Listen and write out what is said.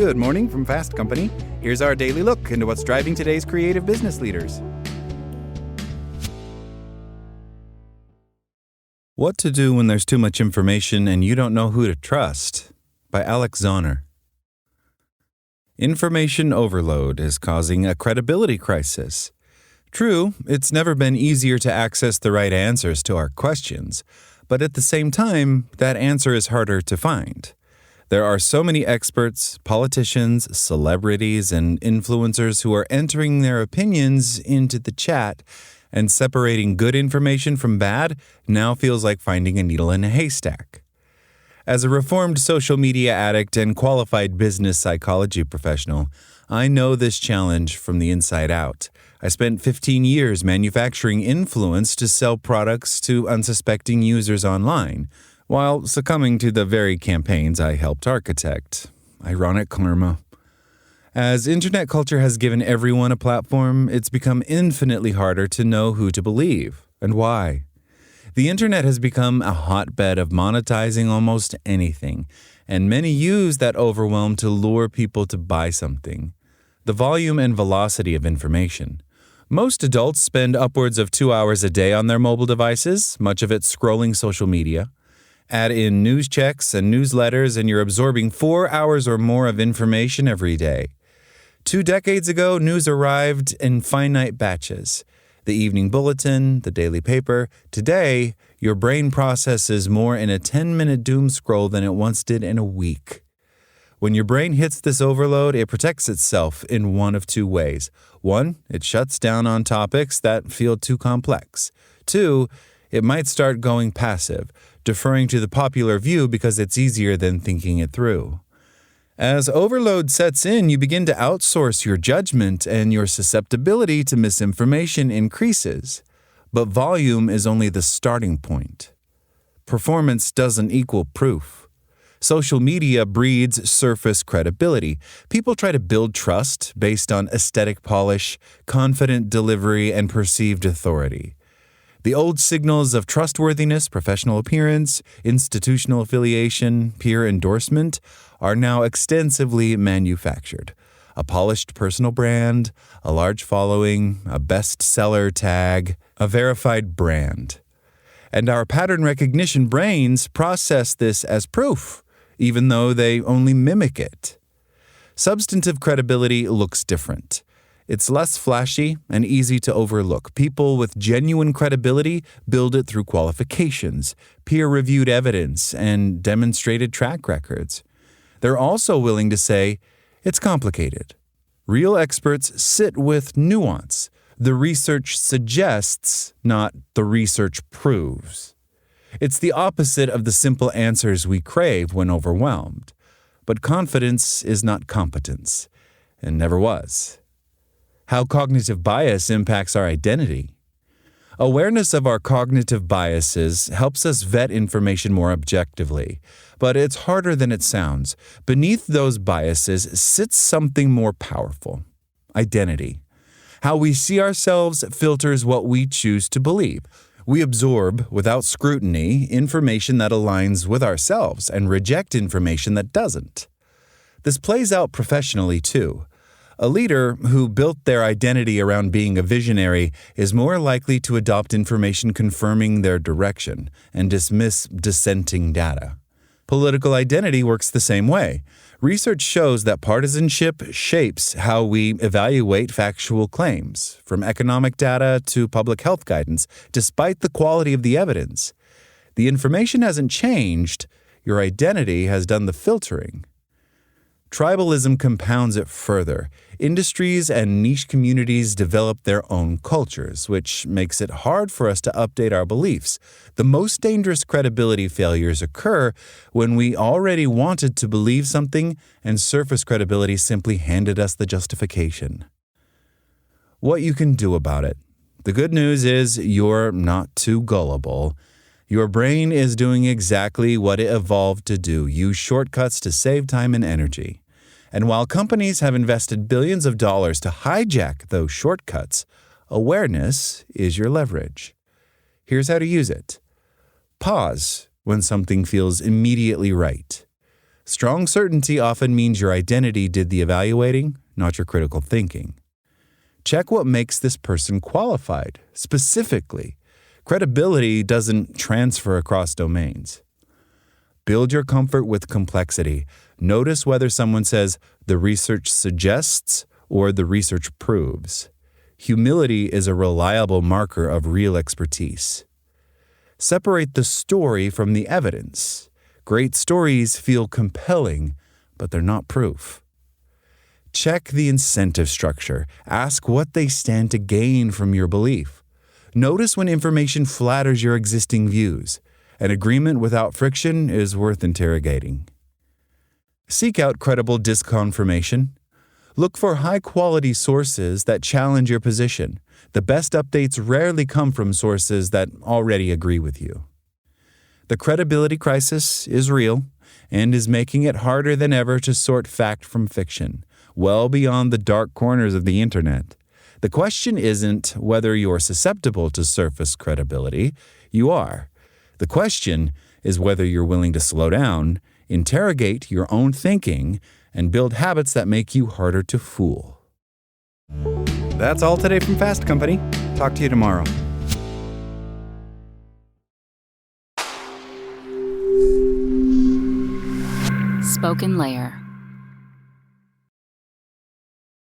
Good morning from Fast Company. Here's our daily look into what's driving today's creative business leaders. What to Do When There's Too Much Information and You Don't Know Who to Trust by Alex Zahner. Information overload is causing a credibility crisis. True, it's never been easier to access the right answers to our questions, but at the same time, that answer is harder to find. There are so many experts, politicians, celebrities, and influencers who are entering their opinions into the chat, and separating good information from bad now feels like finding a needle in a haystack. As a reformed social media addict and qualified business psychology professional, I know this challenge from the inside out. I spent 15 years manufacturing influence to sell products to unsuspecting users online, while succumbing to the very campaigns I helped architect. Ironic karma. As internet culture has given everyone a platform, it's become infinitely harder to know who to believe and why. The internet has become a hotbed of monetizing almost anything, and many use that overwhelm to lure people to buy something. The volume and velocity of information. Most adults spend upwards of 2 hours a day on their mobile devices, much of it scrolling social media. Add in news checks and newsletters, and you're absorbing 4 hours or more of information every day. 2 decades ago, news arrived in finite batches. The evening bulletin, the daily paper. Today, your brain processes more in a 10-minute doom scroll than it once did in a week. When your brain hits this overload, it protects itself in one of two ways. 1, it shuts down on topics that feel too complex. 2, it might start going passive, deferring to the popular view because it's easier than thinking it through. As overload sets in, you begin to outsource your judgment, and your susceptibility to misinformation increases. But volume is only the starting point. Performance doesn't equal proof. Social media breeds surface credibility. People try to build trust based on aesthetic polish, confident delivery, and perceived authority. The old signals of trustworthiness, professional appearance, institutional affiliation, peer endorsement are now extensively manufactured. A polished personal brand, a large following, a bestseller tag, a verified brand. And our pattern recognition brains process this as proof, even though they only mimic it. Substantive credibility looks different. It's less flashy and easy to overlook. People with genuine credibility build it through qualifications, peer-reviewed evidence, and demonstrated track records. They're also willing to say, it's complicated. Real experts sit with nuance. The research suggests, not the research proves. It's the opposite of the simple answers we crave when overwhelmed. But confidence is not competence, and never was. How cognitive bias impacts our identity. Awareness of our cognitive biases helps us vet information more objectively, but it's harder than it sounds. Beneath those biases sits something more powerful: identity. How we see ourselves filters what we choose to believe. We absorb, without scrutiny, information that aligns with ourselves and reject information that doesn't. This plays out professionally, too. A leader who built their identity around being a visionary is more likely to adopt information confirming their direction and dismiss dissenting data. Political identity works the same way. Research shows that partisanship shapes how we evaluate factual claims, from economic data to public health guidance, despite the quality of the evidence. The information hasn't changed, your identity has done the filtering. Tribalism compounds it further. Industries and niche communities develop their own cultures, which makes it hard for us to update our beliefs. The most dangerous credibility failures occur when we already wanted to believe something and surface credibility simply handed us the justification. What you can do about it. The good news is you're not too gullible. Your brain is doing exactly what it evolved to do: use shortcuts to save time and energy. And while companies have invested billions of dollars to hijack those shortcuts, awareness is your leverage. Here's how to use it. Pause when something feels immediately right. Strong certainty often means your identity did the evaluating, not your critical thinking. Check what makes this person qualified, specifically. Credibility doesn't transfer across domains. Build your comfort with complexity. Notice whether someone says, the research suggests or the research proves. Humility is a reliable marker of real expertise. Separate the story from the evidence. Great stories feel compelling, but they're not proof. Check the incentive structure. Ask what they stand to gain from your belief. Notice when information flatters your existing views. An agreement without friction is worth interrogating. Seek out credible disconfirmation. Look for high-quality sources that challenge your position. The best updates rarely come from sources that already agree with you. The credibility crisis is real and is making it harder than ever to sort fact from fiction, well beyond the dark corners of the internet. The question isn't whether you're susceptible to surface credibility. You are. The question is whether you're willing to slow down, interrogate your own thinking, and build habits that make you harder to fool. That's all today from Fast Company. Talk to you tomorrow. SpokenLayer.